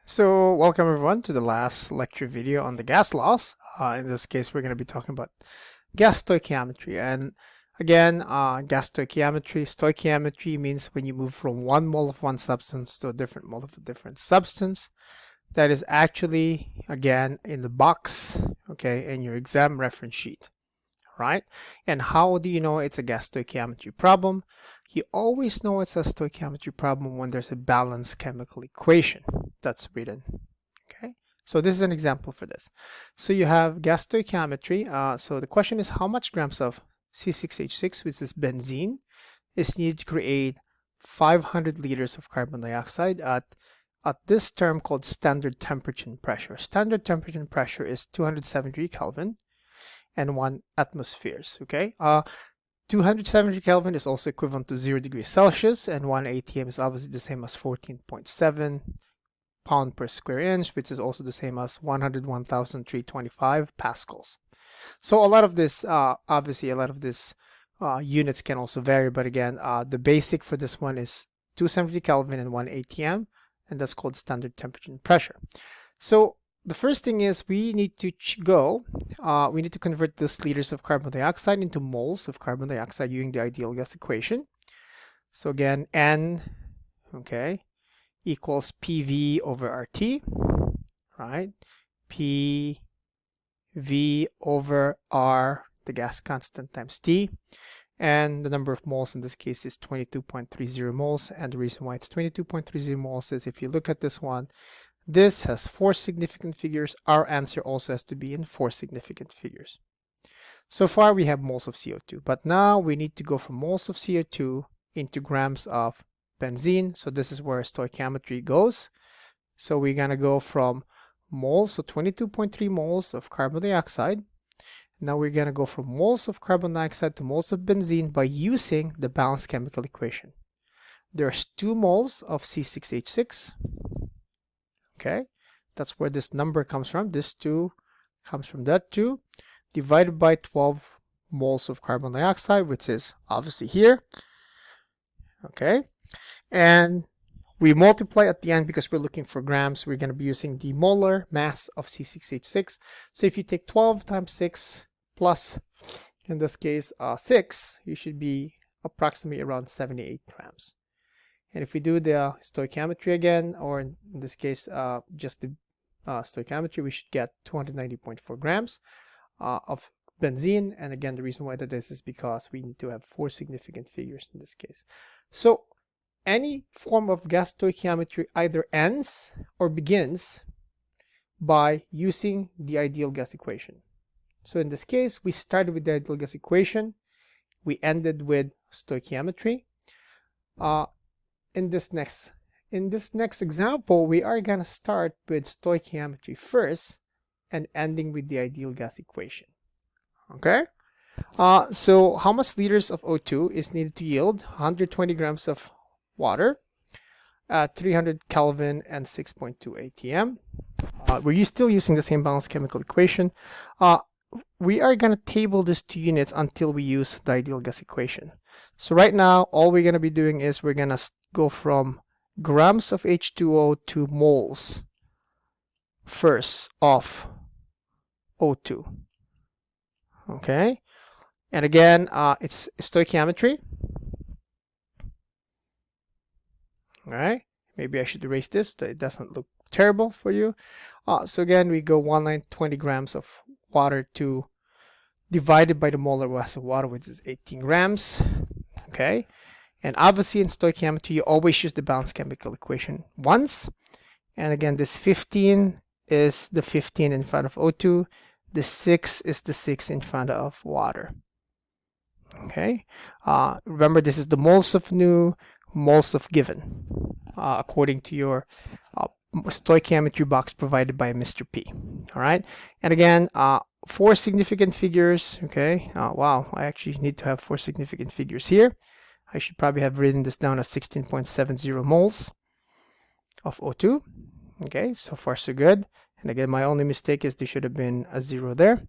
So welcome everyone to the last lecture video on the gas laws. In this case, we're going to be talking about gas stoichiometry. And again, gas stoichiometry means when you move from one mole of one substance to a different mole of a different substance. That is actually, again, in the box, okay, in your exam reference sheet, right? And how do you know it's a gas stoichiometry problem? You always know it's a stoichiometry problem when there's a balanced chemical equation that's written. Okay, so this is an example for this. So you have gas stoichiometry. So the question is how much grams of C6H6, which is benzene, is needed to create 500 liters of carbon dioxide at this term called standard temperature and pressure. Standard temperature and pressure is 273 Kelvin and 1 atmospheres. Okay, 270 Kelvin is also equivalent to 0 degrees Celsius, and 1 atm is obviously the same as 14.7 pound per square inch, which is also the same as 101,325 pascals. So a lot of this, obviously a lot of this units can also vary, but again, the basic for this one is 270 Kelvin and 1 atm, and that's called standard temperature and pressure. So the first thing is we need to we need to convert this liters of carbon dioxide into moles of carbon dioxide using the ideal gas equation. So again, N, okay, equals PV over RT, right? PV over R, the gas constant, times T. And the number of moles in this case is 22.30 moles. And the reason why it's 22.30 moles is if you look at this one, this has 4 significant figures. Our answer also has to be in 4 significant figures. So far we have moles of CO2, but now we need to go from moles of CO2 into grams of benzene. So this is where stoichiometry goes. So we're going to go from moles, so 22.3 moles of carbon dioxide. Now we're going to go from moles of carbon dioxide to moles of benzene by using the balanced chemical equation. There's 2 moles of C6H6. Okay, that's where this number comes from. This 2 comes from that 2, divided by 12 moles of carbon dioxide, which is obviously here. Okay, and we multiply at the end because we're looking for grams. We're going to be using the molar mass of C6H6. So if you take 12 times 6 plus, in this case, 6, you should be approximately around 78 grams. And if we do the stoichiometry again, or in this case, just the stoichiometry, we should get 290.4 grams of benzene. And again, the reason why that is because we need to have 4 significant figures in this case. So any form of gas stoichiometry either ends or begins by using the ideal gas equation. So in this case, we started with the ideal gas equation. We ended with stoichiometry. In this next example, we are going to start with stoichiometry first and ending with the ideal gas equation. Okay? So how much liters of O2 is needed to yield 120 grams of water at 300 Kelvin and 6.2 atm? We're still using the same balanced chemical equation. We are going to table these 2 units until we use the ideal gas equation. So right now, all we're going to be doing is we're going to go from grams of H2O to moles first of O2. Okay, and again, it's stoichiometry. All right, maybe I should erase this so it doesn't look terrible for you. So again, we go 120 grams of water to divided by the molar mass of water, which is 18 grams. Okay, and obviously in stoichiometry, you always use the balanced chemical equation once. And again, this 15 is the 15 in front of O2. The 6 is the 6 in front of water. Okay, remember this is the moles of new, moles of given, according to your stoichiometry box provided by Mr. P. All right, and again, 4 significant figures. Okay, wow, I actually need to have 4 significant figures here. I should probably have written this down as 16.70 moles of O2. Okay, so far so good. And again, my only mistake is there should have been a 0 there.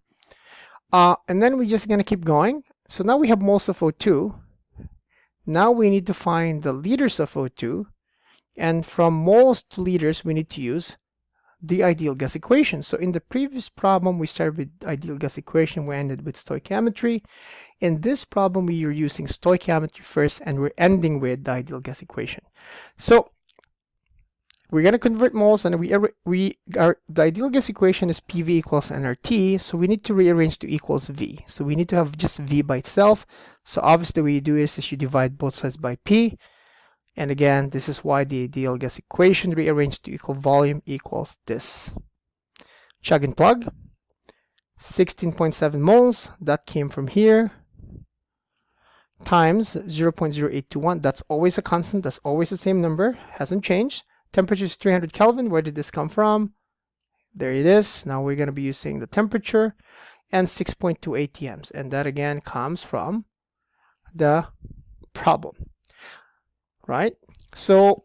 And then we're just going to keep going. So now we have moles of O2. Now we need to find the liters of O2. And from moles to liters, we need to use the ideal gas equation. So in the previous problem, we started with ideal gas equation, we ended with stoichiometry. In this problem, we are using stoichiometry first, and we're ending with the ideal gas equation. So we're going to convert moles, and the ideal gas equation is PV equals nRT, so we need to rearrange to equals V. So we need to have just V by itself. So obviously what you do is you divide both sides by P. And again, this is why the ideal gas equation rearranged to equal volume equals this. Chug and plug. 16.7 moles, that came from here, times 0.0821. That's always a constant, that's always the same number, hasn't changed. Temperature is 300 Kelvin. Where did this come from? There it is. Now we're going to be using the temperature, and 6.2 ATMs. And that again comes from the problem, right? So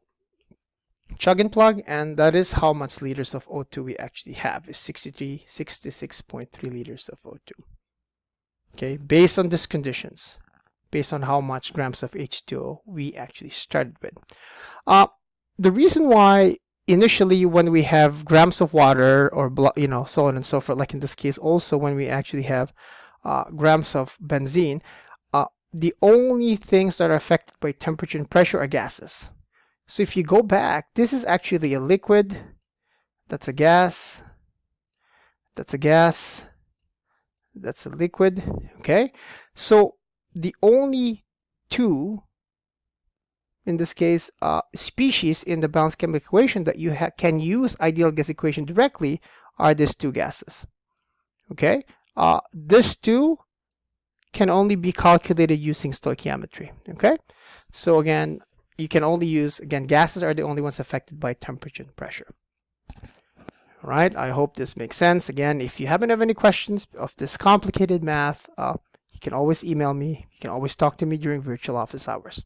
chug and plug, and that is how much liters of O2 we actually have, is 66.3 liters of O2. Okay, based on these conditions, based on how much grams of H2O we actually started with. The reason why initially when we have grams of water or so on and so forth, like in this case also when we actually have grams of benzene, the only things that are affected by temperature and pressure are gases. So if you go back, this is actually a liquid, that's a gas, that's a gas, that's a liquid, okay? So the only two, in this case, species in the balanced chemical equation that you can use ideal gas equation directly are these two gases, okay? These two can only be calculated using stoichiometry, okay? So again, you can only use, again, gases are the only ones affected by temperature and pressure. All right, I hope this makes sense. Again, if you haven't have any questions of this complicated math, you can always email me. You can always talk to me during virtual office hours.